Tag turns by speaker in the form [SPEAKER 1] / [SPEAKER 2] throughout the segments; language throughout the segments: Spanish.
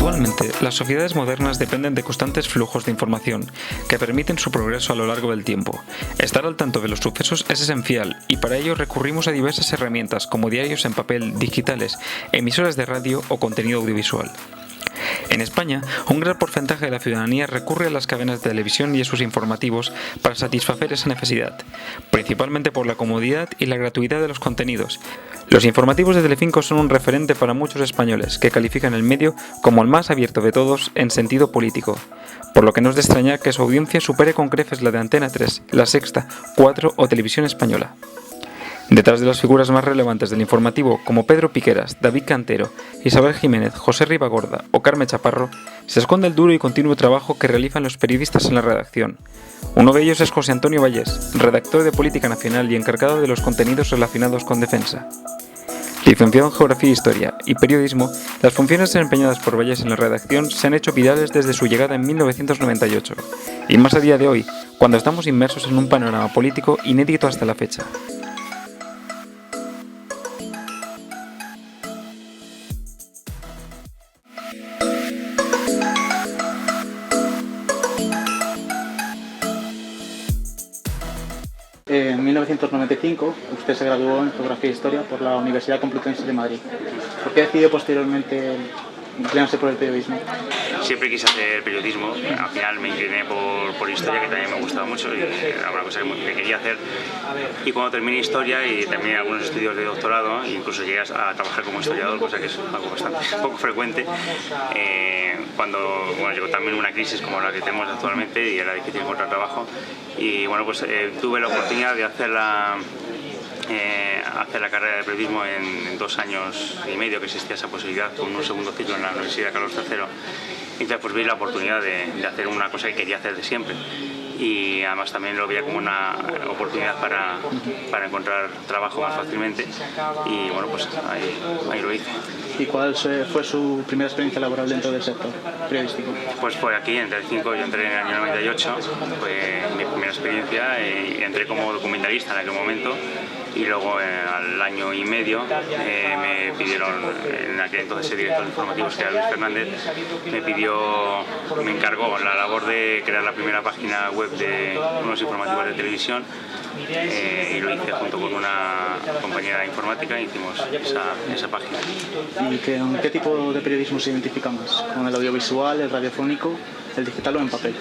[SPEAKER 1] Actualmente, las sociedades modernas dependen de constantes flujos de información que permiten su progreso a lo largo del tiempo. Estar al tanto de los sucesos es esencial y para ello recurrimos a diversas herramientas como diarios en papel, digitales, emisoras de radio o contenido audiovisual. En España, un gran porcentaje de la ciudadanía recurre a las cadenas de televisión y a sus informativos para satisfacer esa necesidad, principalmente por la comodidad y la gratuidad de los contenidos. Los informativos de Telecinco son un referente para muchos españoles, que califican el medio como el más abierto de todos en sentido político, por lo que no es de extrañar que su audiencia supere con creces la de Antena 3, La Sexta, 4 o Televisión Española. Detrás de las figuras más relevantes del informativo, como Pedro Piqueras, David Cantero, Isabel Jiménez, José Ribagorda o Carmen Chaparro, se esconde el duro y continuo trabajo que realizan los periodistas en la redacción. Uno de ellos es José Antonio Vallés, redactor de Política Nacional y encargado de los contenidos relacionados con defensa. Licenciado en Geografía e Historia y Periodismo, las funciones desempeñadas por Vallés en la redacción se han hecho virales desde su llegada en 1998, y más a día de hoy, cuando estamos inmersos en un panorama político inédito hasta la fecha.
[SPEAKER 2] En 1995, usted se graduó en Geografía e Historia por la Universidad Complutense de Madrid. ¿Por qué decidió posteriormente inclinarse por el periodismo?
[SPEAKER 3] Siempre quise hacer periodismo, al final me incliné por historia, que también me gustaba mucho y era una cosa que quería hacer. Y cuando terminé historia y terminé algunos estudios de doctorado, incluso llegué a trabajar como historiador, cosa que es algo bastante poco frecuente, cuando llegó también una crisis como la que tenemos actualmente y era difícil encontrar trabajo. Y bueno, pues tuve la oportunidad de hacer la carrera de periodismo en 2 años y medio, que existía esa posibilidad, con un segundo ciclo en la Universidad Carlos III. Y entonces pues vi la oportunidad de hacer una cosa que quería hacer de siempre. Y además también lo veía como una oportunidad para encontrar trabajo más fácilmente y bueno, pues ahí lo hice.
[SPEAKER 2] ¿Y cuál fue su primera experiencia laboral dentro del sector periodístico?
[SPEAKER 3] Pues fue aquí, en Telecinco. Yo entré en el año 98, fue mi primera experiencia, y entré como documentalista en aquel momento. Y luego al año y medio me pidieron, en aquel entonces el director de informativos, que era Luis Fernández, me encargó la labor de crear la primera página web de unos informativos de televisión, y lo hice junto con una compañera de informática, y hicimos esa página.
[SPEAKER 2] ¿Y con qué tipo de periodismo se identifica más? ¿Con el audiovisual, el radiofónico, el digital o en papel?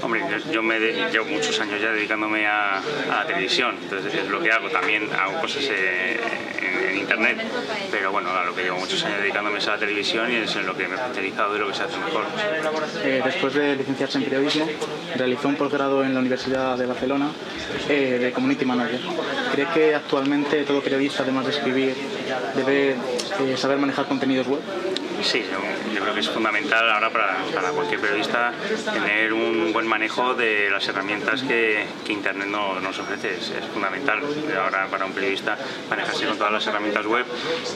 [SPEAKER 3] Hombre, yo llevo muchos años ya dedicándome a la televisión, entonces es lo que hago. También hago cosas en internet, pero bueno, a lo que llevo muchos años dedicándome es a la televisión y es en lo que me he especializado y lo que se hace mejor.
[SPEAKER 2] Después de licenciarse en periodismo, realizó un posgrado en la Universidad de Barcelona de Community Manager. ¿Cree que actualmente todo periodista, además de escribir, debe saber manejar contenidos web?
[SPEAKER 3] Sí, yo creo que es fundamental ahora para cualquier periodista tener un buen manejo de las herramientas que Internet nos ofrece. Es fundamental ahora para un periodista manejarse con todas las herramientas web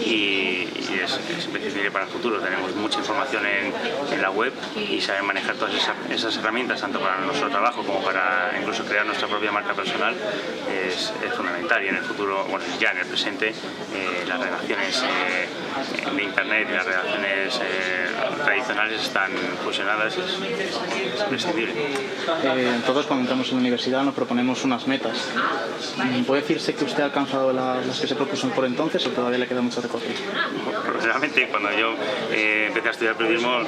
[SPEAKER 3] y es imprescindible para el futuro. Tenemos mucha información en la web y saber manejar todas esas herramientas, tanto para nuestro trabajo como para incluso crear nuestra propia marca personal, es fundamental. Y en el futuro, bueno, ya en el presente, las redacciones de Internet y las redacciones tradicionales están fusionadas, es imprescindible.
[SPEAKER 2] Todos cuando entramos en la universidad nos proponemos unas metas. ¿Puede decirse que usted ha alcanzado las que se propuso por entonces o todavía le queda mucho recorrido?
[SPEAKER 3] Realmente cuando yo empecé a estudiar periodismo,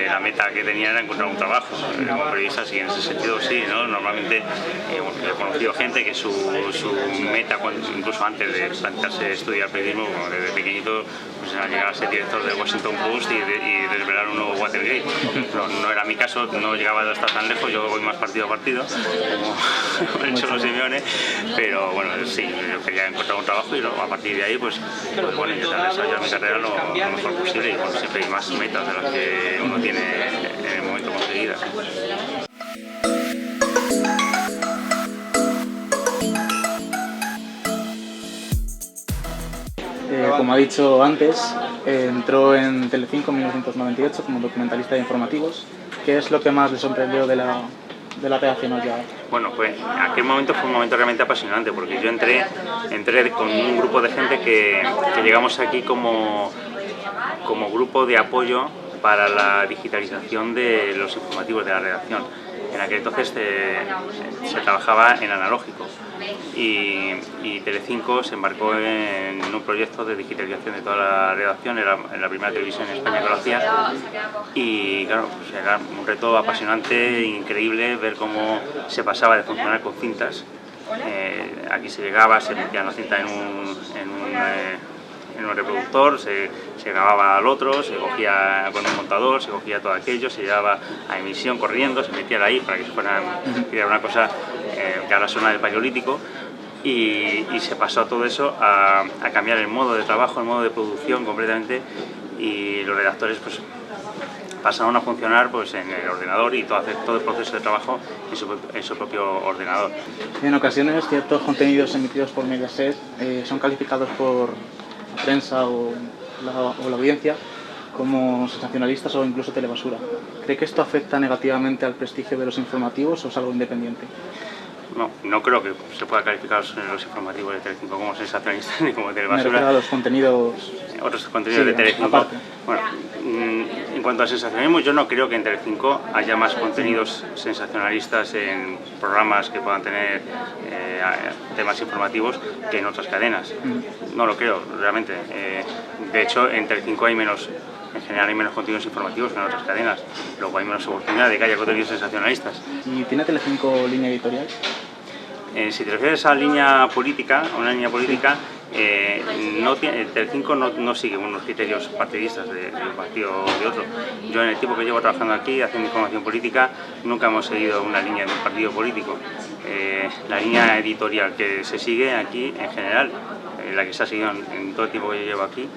[SPEAKER 3] la meta que tenía era encontrar un trabajo como periodista, y en ese sentido sí, ¿no? Normalmente he conocido gente que su meta, incluso antes de plantearse estudiar periodismo, desde pequeñito, pues era llegar a ser director de Washington Post y desvelar un nuevo Watergate. No era mi caso, no llegaba hasta tan lejos, yo voy más partido a partido, como el Cholo Simeone, pero bueno, sí, yo quería encontrar un trabajo y luego a partir de ahí pues bueno, intentar desarrollar mi carrera lo mejor posible, y bueno, siempre hay más metas de las que uno tiene en el momento conseguidas.
[SPEAKER 2] Como ha dicho antes, entró en Telecinco en 1998 como documentalista de informativos. ¿Qué es lo que más le sorprendió de la redacción al llegar?
[SPEAKER 3] Bueno, pues aquel momento fue un momento realmente apasionante, porque yo entré con un grupo de gente que llegamos aquí como grupo de apoyo para la digitalización de los informativos de la redacción. En aquel entonces se trabajaba en analógico y Telecinco se embarcó en un proyecto de digitalización de toda la redacción. Era la primera televisión en España que lo hacía y claro, pues era un reto apasionante, increíble ver cómo se pasaba de funcionar con cintas. Aquí se llegaba, se metía la cinta en un reproductor, se grababa al otro, se cogía con un montador, se cogía todo aquello, se llevaba a emisión corriendo, se metía ahí para que se fuera una cosa que ahora suena del paleolítico, y se pasó todo eso a cambiar el modo de trabajo, el modo de producción completamente, y los redactores pues pasaron a funcionar pues en el ordenador y hacer todo el proceso de trabajo en su propio ordenador.
[SPEAKER 2] En ocasiones ciertos contenidos emitidos por Mediaset son calificados por la prensa o la audiencia como sensacionalistas o incluso telebasura. ¿Cree que esto afecta negativamente al prestigio de los informativos o es algo independiente?
[SPEAKER 3] No creo que se pueda calificar los informativos de Telecinco como sensacionalistas ni como telebasura.
[SPEAKER 2] Me refiero a los contenidos...
[SPEAKER 3] Otros contenidos de Telecinco.
[SPEAKER 2] Aparte.
[SPEAKER 3] Bueno, en cuanto al sensacionalismo, yo no creo que en Telecinco haya más contenidos sensacionalistas en programas que puedan tener temas informativos que en otras cadenas. No lo creo, realmente. De hecho, en Telecinco en general hay menos contenidos informativos que en otras cadenas. Luego hay menos oportunidad de que haya contenidos sensacionalistas.
[SPEAKER 2] ¿Y tiene Telecinco línea editorial?
[SPEAKER 3] Si te refieres a línea política, Telecinco no sigue unos criterios partidistas de un partido o de otro. Yo en el tiempo que llevo trabajando aquí, haciendo información política, nunca hemos seguido una línea de un partido político. La línea editorial que se sigue aquí, en general, la que se ha seguido en todo el tiempo que yo llevo aquí,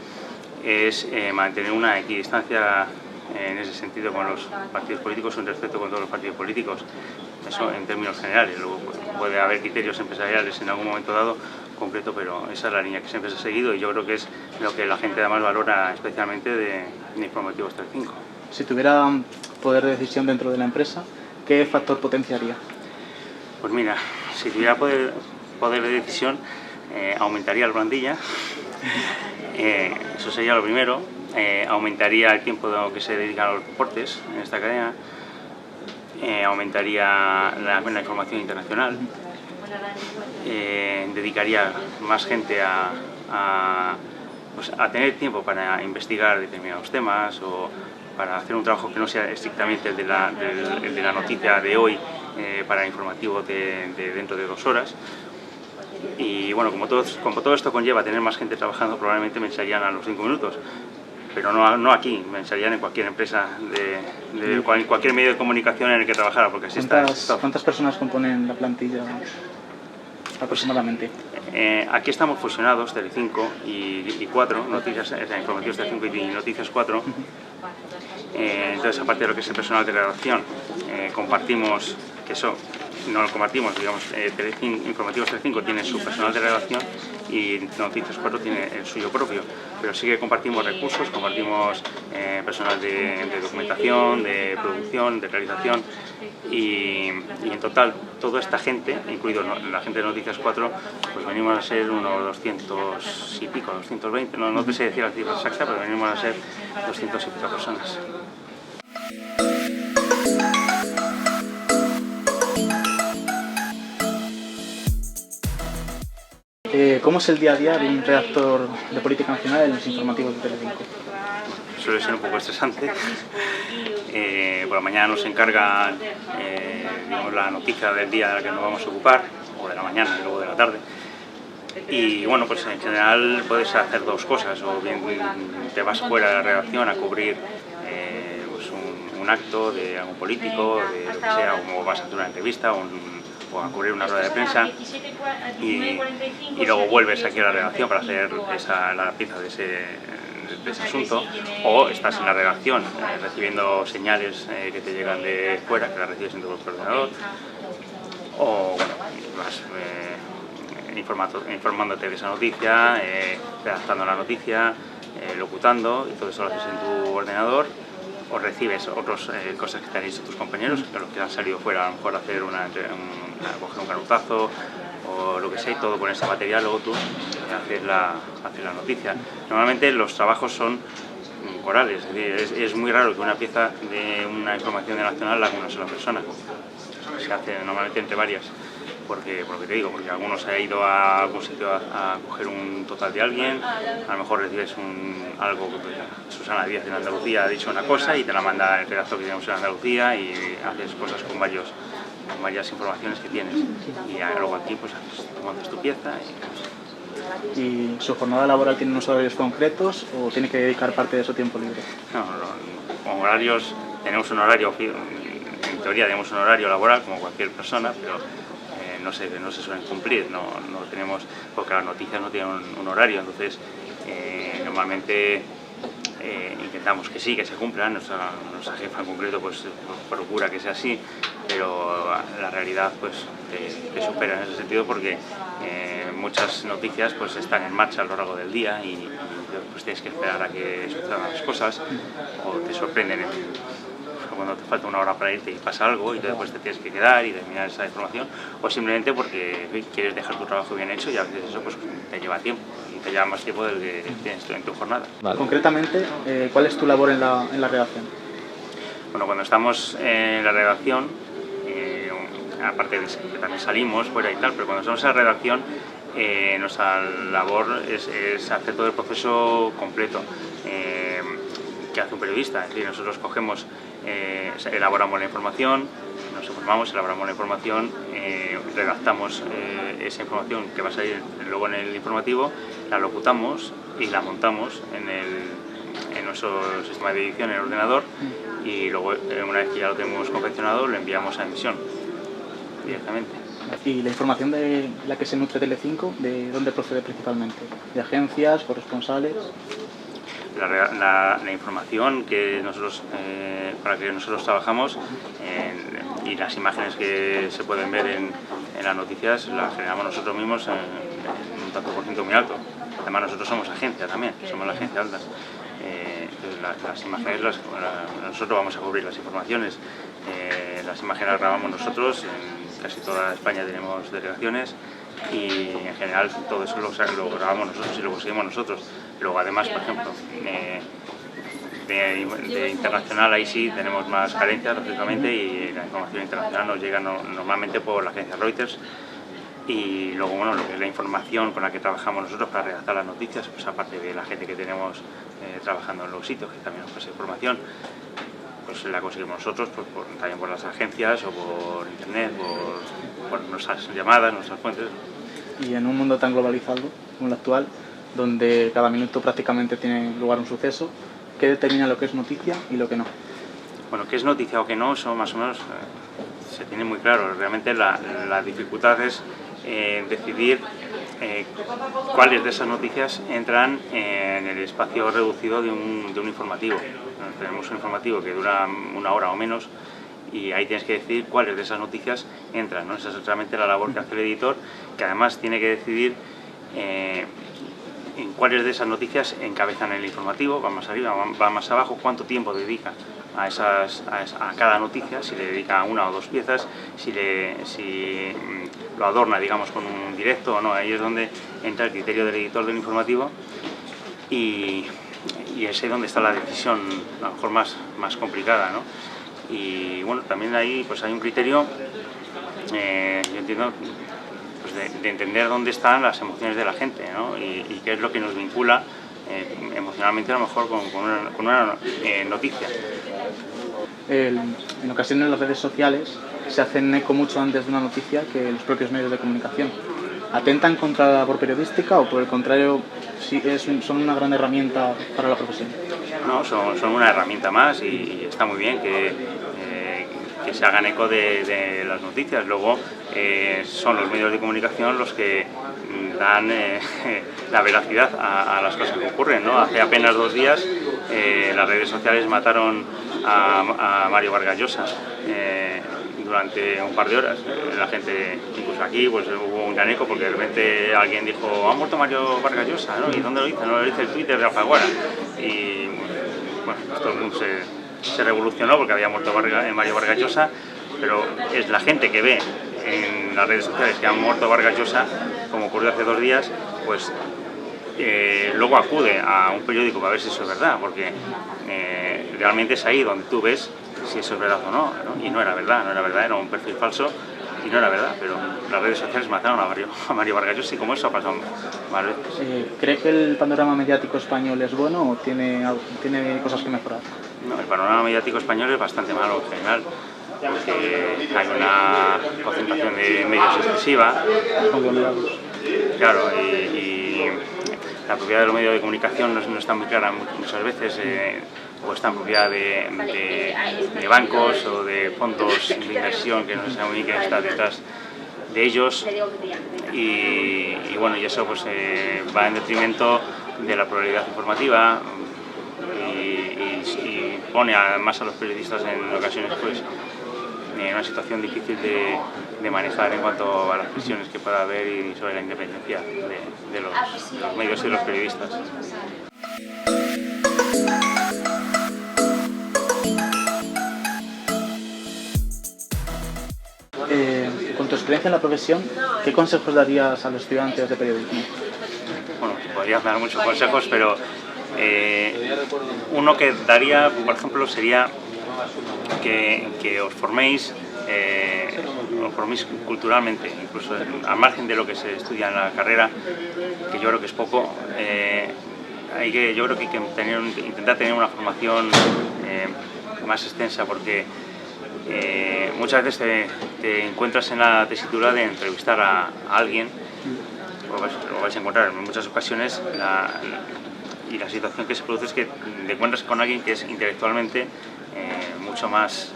[SPEAKER 3] es mantener una equidistancia en ese sentido con los partidos políticos, un respeto con todos los partidos políticos. Eso en términos generales. Luego puede haber criterios empresariales en algún momento dado concreto, pero esa es la línea que siempre se ha seguido y yo creo que es lo que la gente además valora especialmente de Informativos Telecinco.
[SPEAKER 2] Si tuviera poder de decisión dentro de la empresa, ¿qué factor potenciaría?
[SPEAKER 3] Pues mira, si tuviera poder de decisión, aumentaría la plantilla, eso sería lo primero, aumentaría el tiempo que se dedica a los deportes en esta cadena, aumentaría la información internacional, dedicaría más gente a tener tiempo para investigar determinados temas o para hacer un trabajo que no sea estrictamente el de la noticia de hoy para el informativo de dentro de 2 horas. Y bueno, como todo esto conlleva tener más gente trabajando, probablemente me echarían a los 5 minutos. Pero no aquí, me echarían en cualquier empresa, cualquier medio de comunicación en el que trabajara, porque así está.
[SPEAKER 2] ¿Cuántas personas componen la plantilla aproximadamente?
[SPEAKER 3] Aquí estamos fusionados, Telecinco y 4, Informativos Telecinco y Noticias 4. Entonces, aparte de lo que es el personal de redacción, compartimos, que eso no lo compartimos, digamos, Informativos Telecinco tiene su personal de redacción y Noticias 4 tiene el suyo propio, pero sí que compartimos recursos, compartimos personal de documentación, de producción, de realización y en total toda esta gente, incluido la gente de Noticias 4, pues venimos a ser unos 200 y pico, 220, no te sé decir la cifra exacta, pero venimos a ser 200 y pico personas.
[SPEAKER 2] ¿Cómo es el día a día de un redactor de política nacional en los informativos de Telecinco?
[SPEAKER 3] Suele ser un poco estresante. Por la mañana nos encarga digamos, la noticia del día de la que nos vamos a ocupar, o de la mañana y luego de la tarde. Y bueno, pues en general puedes hacer 2 cosas, o bien te vas fuera de la redacción a cubrir pues un acto de algún político, de lo que sea, o vas a hacer una entrevista o a cubrir una rueda de prensa y luego vuelves aquí a la redacción para hacer la pieza de ese asunto, o estás en la redacción recibiendo señales que te llegan de fuera, que las recibes en tu ordenador, o bueno, vas informándote de esa noticia, redactando la noticia, locutando, y todo eso lo haces en tu ordenador, o recibes otras cosas que te han dicho tus compañeros, que los que han salido fuera a lo mejor a hacer coger un canutazo o lo que sea, y todo con ese material luego tú haces la noticia. Normalmente los trabajos son corales. Es decir, es muy raro que una pieza de una información de Nacional la haga una sola persona. Se hace normalmente entre varias. Porque te digo, porque algunos ha ido a algún sitio a coger un total de alguien, a lo mejor recibes algo que Susana Díaz en Andalucía ha dicho una cosa y te la manda el redactor que tenemos en Andalucía y haces cosas con varias informaciones que tienes. Y luego aquí pues montas tu pieza.
[SPEAKER 2] ¿Y su jornada laboral tiene unos horarios concretos o tiene que dedicar parte de su tiempo libre?
[SPEAKER 3] No, con horarios, tenemos un horario, en teoría tenemos un horario laboral como cualquier persona, pero no se suelen cumplir, no tenemos, porque las noticias no tienen un horario, entonces normalmente intentamos que sí, que se cumplan, nuestra jefa en concreto pues procura que sea así, pero la realidad pues te supera en ese sentido porque muchas noticias pues están en marcha a lo largo del día y pues tienes que esperar a que sucedan las cosas o te sorprenden cuando te falta una hora para irte y pasa algo y después te tienes que quedar y terminar esa información, o simplemente porque quieres dejar tu trabajo bien hecho y a veces eso pues te lleva tiempo y te lleva más tiempo del que tienes en tu jornada.
[SPEAKER 2] Vale. Concretamente, ¿cuál es tu labor en la redacción?
[SPEAKER 3] Bueno, cuando estamos en la redacción, aparte de que también salimos fuera y tal, pero cuando estamos en la redacción nuestra labor es hacer todo el proceso completo que hace un periodista. Es decir, nosotros cogemos, elaboramos la información, nos informamos, elaboramos la información, redactamos esa información que va a salir luego en el informativo, la locutamos y la montamos en nuestro sistema de edición en el ordenador y luego una vez que ya lo tenemos confeccionado lo enviamos a emisión directamente.
[SPEAKER 2] ¿Y la información de la que se nutre Telecinco, de dónde procede principalmente? ¿De agencias, corresponsales?
[SPEAKER 3] La información que nosotros, para que nosotros trabajamos y las imágenes que se pueden ver en las noticias las generamos nosotros mismos en un tanto por ciento muy alto. Además nosotros somos agencia también, somos la agencia Altas. Las imágenes nosotros vamos a cubrir las informaciones, las imágenes las grabamos nosotros, en casi toda España tenemos delegaciones y en general todo eso lo grabamos nosotros y lo conseguimos nosotros. Luego además, por ejemplo, de internacional ahí sí tenemos más carencias lógicamente y la información internacional nos llega normalmente por la agencia Reuters. Y luego, bueno, lo que es la información con la que trabajamos nosotros para redactar las noticias, pues aparte de la gente que tenemos trabajando en los sitios, que también nos pasa información, pues la conseguimos nosotros, pues también por las agencias o por internet, por nuestras llamadas, nuestras fuentes.
[SPEAKER 2] Y en un mundo tan globalizado como el actual, donde cada minuto prácticamente tiene lugar un suceso, ¿qué determina lo que es noticia y lo que no?
[SPEAKER 3] Bueno, qué es noticia o qué no, eso más o menos se tiene muy claro. Realmente la dificultad es decidir cuáles de esas noticias entran en el espacio reducido de un informativo. Tenemos un informativo que dura una hora o menos y ahí tienes que decidir cuáles de esas noticias entran, ¿no? Esa es realmente la labor que hace el editor, que además tiene que decidir en cuáles de esas noticias encabezan el informativo, va más arriba, va más abajo, cuánto tiempo dedica a cada noticia, si le dedica una o dos piezas, si lo adorna, digamos, con un directo o no. Ahí es donde entra el criterio del editor del informativo y es ahí donde está la decisión a lo mejor más complicada, ¿no? Y bueno, también ahí pues hay un criterio, yo entiendo, pues de entender dónde están las emociones de la gente, ¿no? Y qué es lo que nos vincula emocionalmente a lo mejor con una noticia.
[SPEAKER 2] En ocasiones las redes sociales se hacen eco mucho antes de una noticia que los propios medios de comunicación. ¿Atentan contra la labor periodística o por el contrario son una gran herramienta para la profesión?
[SPEAKER 3] No, son una herramienta más y está muy bien que se hagan eco de las noticias. Luego son los medios de comunicación los que dan la veracidad a las cosas que ocurren, ¿no? Hace apenas 2 días las redes sociales mataron a Mario Vargas Llosa durante un par de horas. La gente, incluso aquí, pues hubo un gran eco porque de repente alguien dijo: ha muerto Mario Vargas Llosa, ¿no? ¿Y dónde lo dice? No, lo dice el Twitter de Alfaguara. Y bueno, todo el mundo se revolucionó porque había muerto Mario Vargas Llosa, pero es la gente que ve en las redes sociales que han muerto Vargas Llosa, como ocurrió hace 2 días, pues luego acude a un periódico para ver si eso es verdad, porque realmente es ahí donde tú ves si eso es verdad o no, ¿no? Y no era verdad, era un perfil falso y no era verdad, pero las redes sociales mataron a Mario Vargas Llosa y como eso ha pasado más veces.
[SPEAKER 2] ¿Cree que el panorama mediático español es bueno o tiene cosas que mejorar?
[SPEAKER 3] No, el panorama mediático español es bastante malo en general, porque hay una concentración de medios excesiva. Claro, y la propiedad de los medios de comunicación no está muy clara muchas veces, o está en propiedad de bancos o de fondos de inversión que no se sabe muy bien quién está detrás de ellos, y bueno, y eso pues va en detrimento de la pluralidad informativa y pone además a los periodistas en ocasiones pues en una situación difícil de manejar en cuanto a las presiones que pueda haber y sobre la independencia de los medios y de los periodistas.
[SPEAKER 2] Con tu experiencia en la profesión, ¿qué consejos darías a los estudiantes de periodismo?
[SPEAKER 3] Bueno, podrías dar muchos consejos, pero uno que daría, por ejemplo, sería que os forméis culturalmente, incluso al margen de lo que se estudia en la carrera, que yo creo que es poco. Yo creo que hay que intentar tener una formación más extensa, porque muchas veces te encuentras en la tesitura de entrevistar a alguien, lo vais a encontrar en muchas ocasiones, y la situación que se produce es que te encuentras con alguien que es intelectualmente mucho más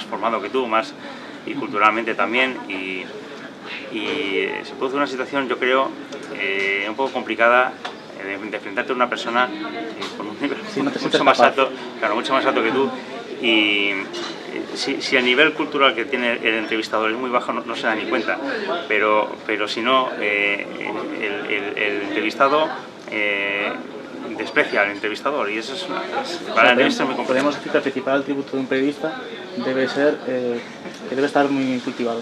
[SPEAKER 3] formado que tú, y culturalmente también, y se produce una situación, yo creo, un poco complicada de enfrentarte a una persona con un nivel mucho más alto que tú, y si el nivel cultural que tiene el entrevistador es muy bajo no se da ni cuenta, pero si no, el entrevistado desprecia al entrevistador, y eso es para la entrevista muy complicado.
[SPEAKER 2] Podemos decir que el principal atributo de un periodista debe ser que debe estar muy cultivado.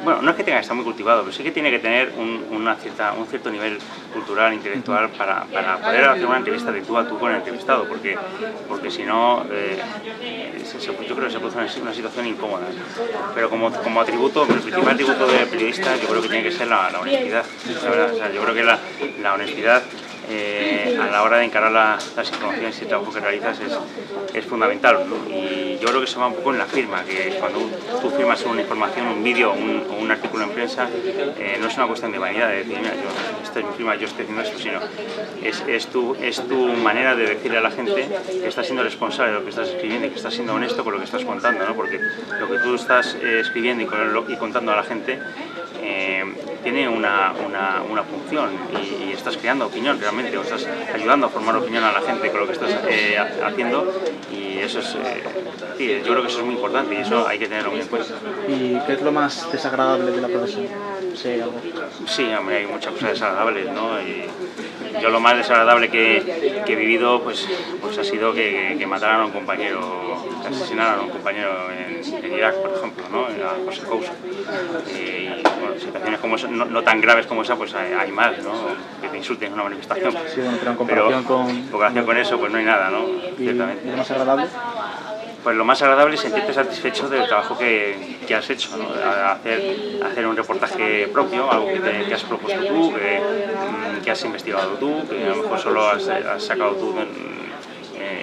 [SPEAKER 3] Bueno, no es que tenga que estar muy cultivado, pero sí que tiene que tener un cierto nivel cultural, intelectual, para poder hacer una entrevista de tú a tú con el entrevistado, porque si no, yo creo que se produce una situación incómoda. Pero como atributo, el principal atributo del periodista, yo creo que tiene que ser la honestidad, la verdad. O sea, yo creo que la honestidad a la hora de encarar las informaciones y el trabajo que realizas es fundamental, ¿no? Y yo creo que eso va un poco en la firma, que cuando tú firmas una información, un vídeo o un artículo en prensa, no es una cuestión de vanidad, de decir, mira, esta es mi firma, yo estoy haciendo esto, sino es tu manera de decirle a la gente que estás siendo responsable de lo que estás escribiendo y que estás siendo honesto con lo que estás contando, ¿no? Porque lo que tú estás escribiendo y contando a la gente tiene una función, y estás creando opinión realmente, o estás ayudando a formar opinión a la gente con lo que estás haciendo, y eso es, sí, yo creo que eso es muy importante y eso hay que tenerlo muy en cuenta.
[SPEAKER 2] ¿Y qué es lo más desagradable de la profesión? Sí, algo.
[SPEAKER 3] Sí, hombre, hay muchas cosas desagradables, ¿no? Y yo lo más desagradable que he vivido pues ha sido que mataran a un compañero, que asesinaran a un compañero en Irak, por ejemplo, ¿no? A José Couso. Y bueno, situaciones como esa, no tan graves como esa, pues hay más, ¿no? Que te insulten en una manifestación.
[SPEAKER 2] Sí, bueno, pero en comparación
[SPEAKER 3] con eso, pues no hay nada, ¿no?
[SPEAKER 2] Ciertamente. ¿Y lo más agradable?
[SPEAKER 3] Pues lo más agradable es sentirte satisfecho del trabajo que has hecho, ¿no? Hacer un reportaje propio, algo que has propuesto tú, que has investigado tú, que a lo mejor solo has sacado tú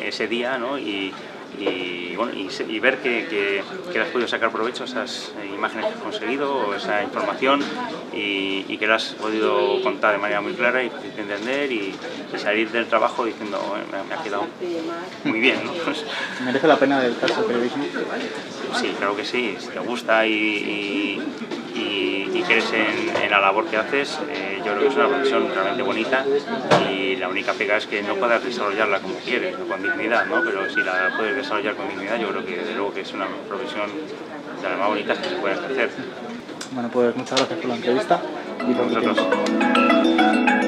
[SPEAKER 3] ese día, ¿no? Y ver que has podido sacar provecho a esas imágenes que has conseguido, o esa información, y que la has podido contar de manera muy clara y fácil de entender, y salir del trabajo diciendo, me ha quedado muy bien, ¿no?
[SPEAKER 2] ¿Merece la pena dedicarse al periodismo?
[SPEAKER 3] Sí, claro que sí. Si te gusta y crees en la labor que haces, yo creo que es una profesión realmente bonita, y la única pega es que no puedas desarrollarla como quieres, o con dignidad, ¿no? Pero si la puedes desarrollar con dignidad, yo creo que desde luego que es una profesión de las más bonitas que se pueden hacer.
[SPEAKER 2] Bueno, pues muchas gracias por la entrevista y por tu
[SPEAKER 3] Nosotros.
[SPEAKER 2] tiempo.